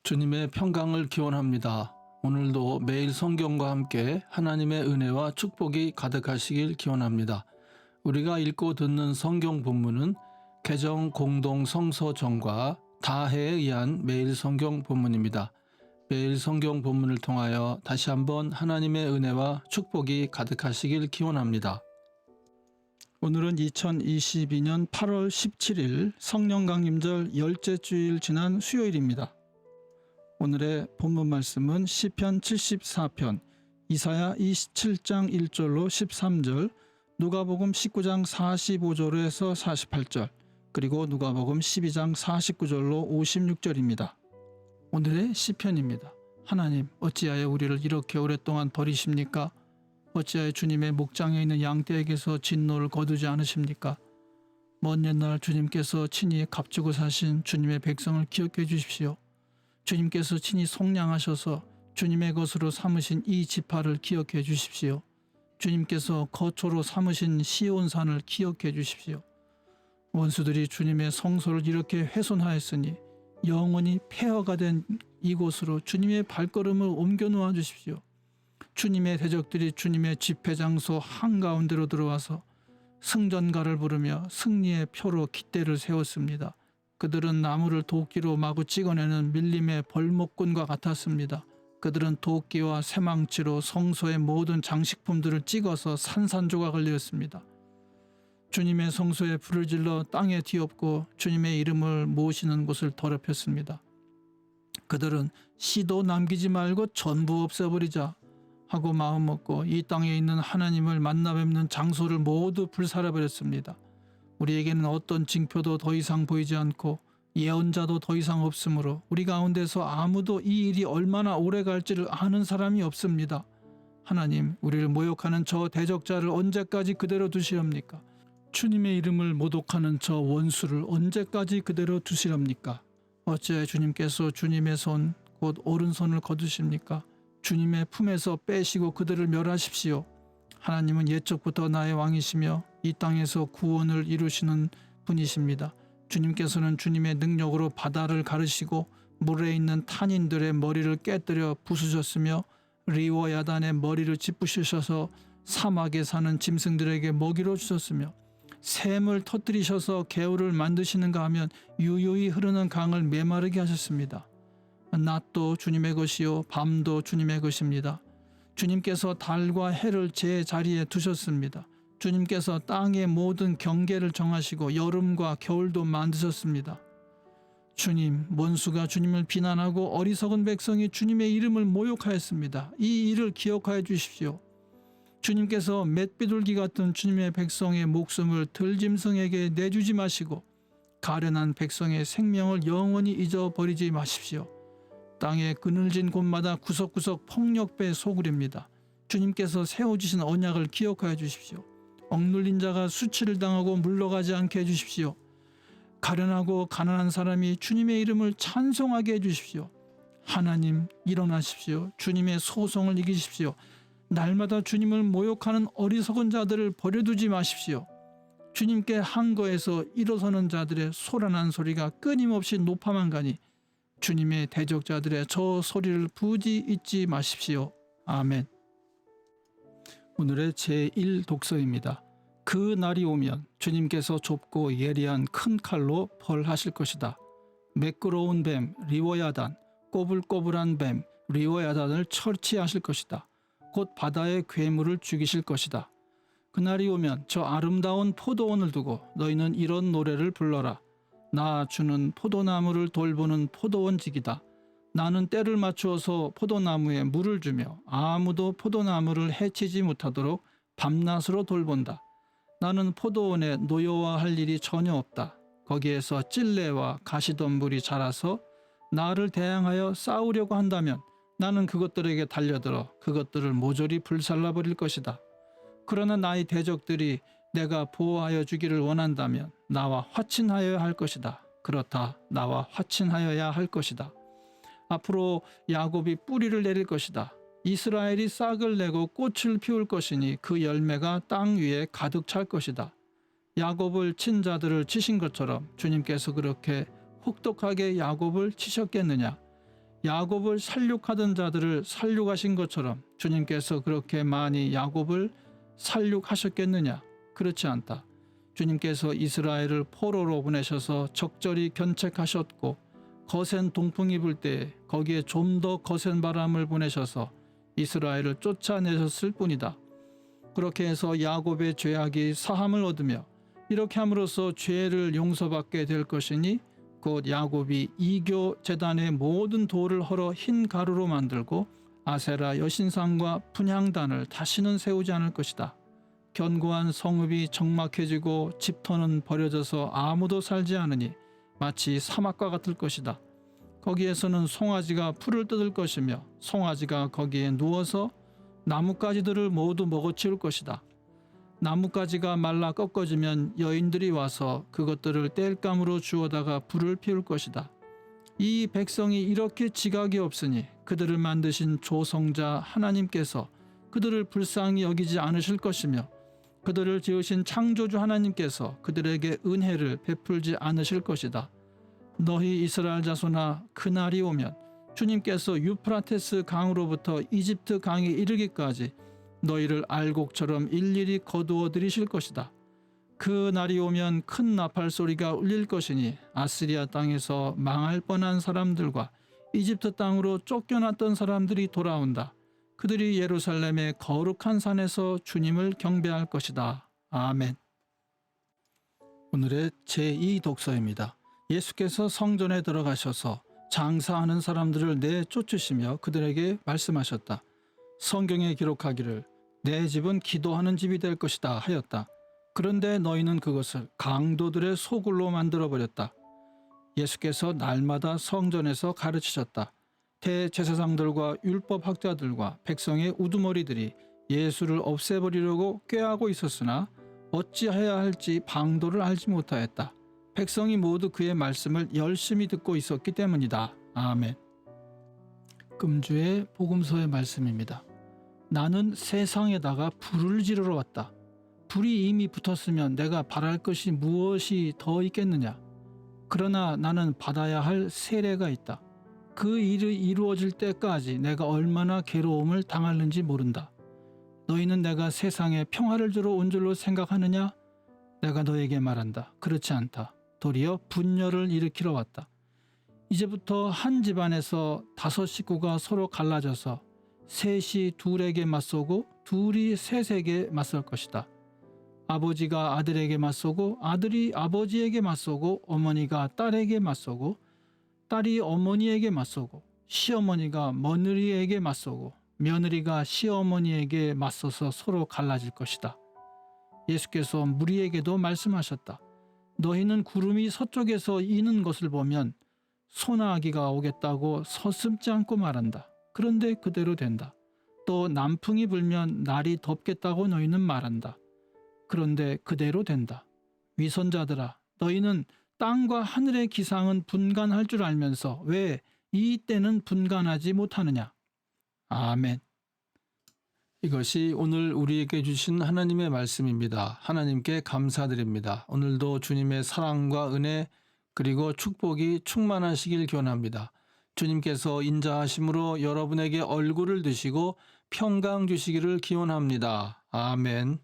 주님의 평강을 기원합니다. 오늘도 매일 성경과 함께 하나님의 은혜와 축복이 가득하시길 기원합니다. 우리가 읽고 듣는 성경 본문은 개정 공동 성서정과 다해에 의한 매일 성경 본문입니다. 매일 성경 본문을 통하여 다시 한번 하나님의 은혜와 축복이 가득하시길 기원합니다. 오늘은 2022년 8월 17일 성령 강림절 10째 주일 지난 수요일입니다. 오늘의 본문 말씀은 시편 74편, 이사야 27장 1절로 13절, 누가복음 19장 45절에서 48절, 그리고 누가복음 12장 49절로 56절입니다. 오늘의 시편입니다. 하나님, 어찌하여 우리를 이렇게 오랫동안 버리십니까? 어찌하여 주님의 목장에 있는 양떼에게서 진노를 거두지 않으십니까? 먼 옛날 주님께서 친히 값주고 사신 주님의 백성을 기억해 주십시오. 주님께서 친히 속량하셔서 주님의 것으로 삼으신 이 지파를 기억해 주십시오. 주님께서 거처로 삼으신 시온산을 기억해 주십시오. 원수들이 주님의 성소를 이렇게 훼손하였으니 영원히 폐허가 된 이곳으로 주님의 발걸음을 옮겨 놓아 주십시오. 주님의 대적들이 주님의 집회 장소 한가운데로 들어와서 승전가를 부르며 승리의 표로 깃대를 세웠습니다. 그들은 나무를 도끼로 마구 찍어내는 밀림의 벌목꾼과 같았습니다. 그들은 도끼와 쇠망치로 성소의 모든 장식품들을 찍어서 산산조각을 내었습니다. 주님의 성소에 불을 질러 땅에 뒤엎고 주님의 이름을 모시는 곳을 더럽혔습니다. 그들은 씨도 남기지 말고 전부 없애버리자 하고 마음먹고 이 땅에 있는 하나님을 만나 뵙는 장소를 모두 불살라버렸습니다. 우리에게는 어떤 징표도 더 이상 보이지 않고 예언자도 더 이상 없으므로 우리 가운데서 아무도 이 일이 얼마나 오래 갈지를 아는 사람이 없습니다. 하나님, 우리를 모욕하는 저 대적자를 언제까지 그대로 두시렵니까? 주님의 이름을 모독하는 저 원수를 언제까지 그대로 두시렵니까? 어찌하여 주님께서 주님의 손, 곧 오른손을 거두십니까? 주님의 품에서 빼시고 그들을 멸하십시오. 하나님은 옛적부터 나의 왕이시며 이 땅에서 구원을 이루시는 분이십니다. 주님께서는 주님의 능력으로 바다를 가르시고 물에 있는 탄인들의 머리를 깨뜨려 부수셨으며 리워야단의 머리를 짚으시셔서 사막에 사는 짐승들에게 먹이로 주셨으며 샘을 터뜨리셔서 개울을 만드시는가 하면 유유히 흐르는 강을 메마르게 하셨습니다. 낮도 주님의 것이요 밤도 주님의 것입니다. 주님께서 달과 해를 제 자리에 두셨습니다. 주님께서 땅의 모든 경계를 정하시고 여름과 겨울도 만드셨습니다. 주님, 원수가 주님을 비난하고 어리석은 백성이 주님의 이름을 모욕하였습니다. 이 일을 기억하여 주십시오. 주님께서 맷비둘기 같은 주님의 백성의 목숨을 들짐승에게 내주지 마시고 가련한 백성의 생명을 영원히 잊어버리지 마십시오. 땅의 그늘진 곳마다 구석구석 폭력배 소굴입니다. 주님께서 세워주신 언약을 기억하여 주십시오. 억눌린 자가 수치를 당하고 물러가지 않게 해주십시오. 가련하고 가난한 사람이 주님의 이름을 찬송하게 해주십시오. 하나님, 일어나십시오. 주님의 소송을 이기십시오. 날마다 주님을 모욕하는 어리석은 자들을 버려두지 마십시오. 주님께 항거해서 일어서는 자들의 소란한 소리가 끊임없이 높아만 가니 주님의 대적자들의 저 소리를 부디 잊지 마십시오. 아멘. 오늘의 제1독서입니다. 그 날이 오면 주님께서 좁고 예리한 큰 칼로 벌하실 것이다. 매끄러운 뱀 리워야단, 꼬불꼬불한 뱀 리워야단을 처치하실 것이다. 곧 바다의 괴물을 죽이실 것이다. 그날이 오면 저 아름다운 포도원을 두고 너희는 이런 노래를 불러라. 나 주는 포도나무를 돌보는 포도원직이다. 나는 때를 맞추어서 포도나무에 물을 주며 아무도 포도나무를 해치지 못하도록 밤낮으로 돌본다. 나는 포도원에 노여워할 일이 전혀 없다. 거기에서 찔레와 가시덤불이 자라서 나를 대항하여 싸우려고 한다면 나는 그것들에게 달려들어 그것들을 모조리 불살라버릴 것이다. 그러나 나의 대적들이 내가 보호하여 주기를 원한다면 나와 화친하여야 할 것이다. 그렇다, 나와 화친하여야 할 것이다. 앞으로 야곱이 뿌리를 내릴 것이다. 이스라엘이 싹을 내고 꽃을 피울 것이니 그 열매가 땅 위에 가득 찰 것이다. 야곱을 친 자들을 치신 것처럼 주님께서 그렇게 혹독하게 야곱을 치셨겠느냐? 야곱을 살육하던 자들을 살육하신 것처럼 주님께서 그렇게 많이 야곱을 살육하셨겠느냐? 그렇지 않다. 주님께서 이스라엘을 포로로 보내셔서 적절히 견책하셨고 거센 동풍이 불 때 거기에 좀 더 거센 바람을 보내셔서 이스라엘을 쫓아내셨을 뿐이다. 그렇게 해서 야곱의 죄악이 사함을 얻으며 이렇게 함으로써 죄를 용서받게 될 것이니 곧 야곱이 이교 제단의 모든 돌을 헐어 흰 가루로 만들고 아세라 여신상과 분향단을 다시는 세우지 않을 것이다. 견고한 성읍이 적막해지고 집터는 버려져서 아무도 살지 않으니 마치 사막과 같을 것이다. 거기에서는 송아지가 풀을 뜯을 것이며 송아지가 거기에 누워서 나뭇가지들을 모두 먹어치울 것이다. 나뭇가지가 말라 꺾어지면 여인들이 와서 그것들을 땔감으로 주워다가 불을 피울 것이다. 이 백성이 이렇게 지각이 없으니 그들을 만드신 조성자 하나님께서 그들을 불쌍히 여기지 않으실 것이며 그들을 지으신 창조주 하나님께서 그들에게 은혜를 베풀지 않으실 것이다. 너희 이스라엘 자손아, 그날이 오면 주님께서 유프라테스 강으로부터 이집트 강에 이르기까지 너희를 알곡처럼 일일이 거두어 들이실 것이다. 그 날이 오면 큰 나팔 소리가 울릴 것이니 아시리아 땅에서 망할 뻔한 사람들과 이집트 땅으로 쫓겨났던 사람들이 돌아온다. 그들이 예루살렘의 거룩한 산에서 주님을 경배할 것이다. 아멘. 오늘의 제2 독서입니다. 예수께서 성전에 들어가셔서 장사하는 사람들을 내쫓으시며 그들에게 말씀하셨다. 성경에 기록하기를 내 집은 기도하는 집이 될 것이다 하였다. 그런데 너희는 그것을 강도들의 소굴로 만들어버렸다. 예수께서 날마다 성전에서 가르치셨다. 대제사장들과 율법학자들과 백성의 우두머리들이 예수를 없애버리려고 꾀하고 있었으나 어찌해야 할지 방도를 알지 못하였다. 백성이 모두 그의 말씀을 열심히 듣고 있었기 때문이다. 아멘. 금주의 복음서의 말씀입니다. 나는 세상에다가 불을 지르러 왔다. 불이 이미 붙었으면 내가 바랄 것이 무엇이 더 있겠느냐. 그러나 나는 받아야 할 세례가 있다. 그 일이 이루어질 때까지 내가 얼마나 괴로움을 당하는지 모른다. 너희는 내가 세상에 평화를 주러 온 줄로 생각하느냐? 내가 너에게 말한다. 그렇지 않다. 도리어 분열을 일으키러 왔다. 이제부터 한 집안에서 5 식구가 서로 갈라져서 셋이 둘에게 맞서고 둘이 셋에게 맞설 것이다. 아버지가 아들에게 맞서고 아들이 아버지에게 맞서고 어머니가 딸에게 맞서고 딸이 어머니에게 맞서고 시어머니가 며느리에게 맞서고 며느리가 시어머니에게 맞서서 서로 갈라질 것이다. 예수께서 무리에게도 말씀하셨다. 너희는 구름이 서쪽에서 이는 것을 보면 소나기가 오겠다고 서슴지 않고 말한다. 그런데 그대로 된다. 또 남풍이 불면 날이 덥겠다고 너희는 말한다. 그런데 그대로 된다. 위선자들아, 너희는 땅과 하늘의 기상은 분간할 줄 알면서 왜 이 때는 분간하지 못하느냐. 아멘. 이것이 오늘 우리에게 주신 하나님의 말씀입니다. 하나님께 감사드립니다. 오늘도 주님의 사랑과 은혜 그리고 축복이 충만하시길 기원합니다. 주님께서 인자하심으로 여러분에게 얼굴을 드시고 평강 주시기를 기원합니다. 아멘.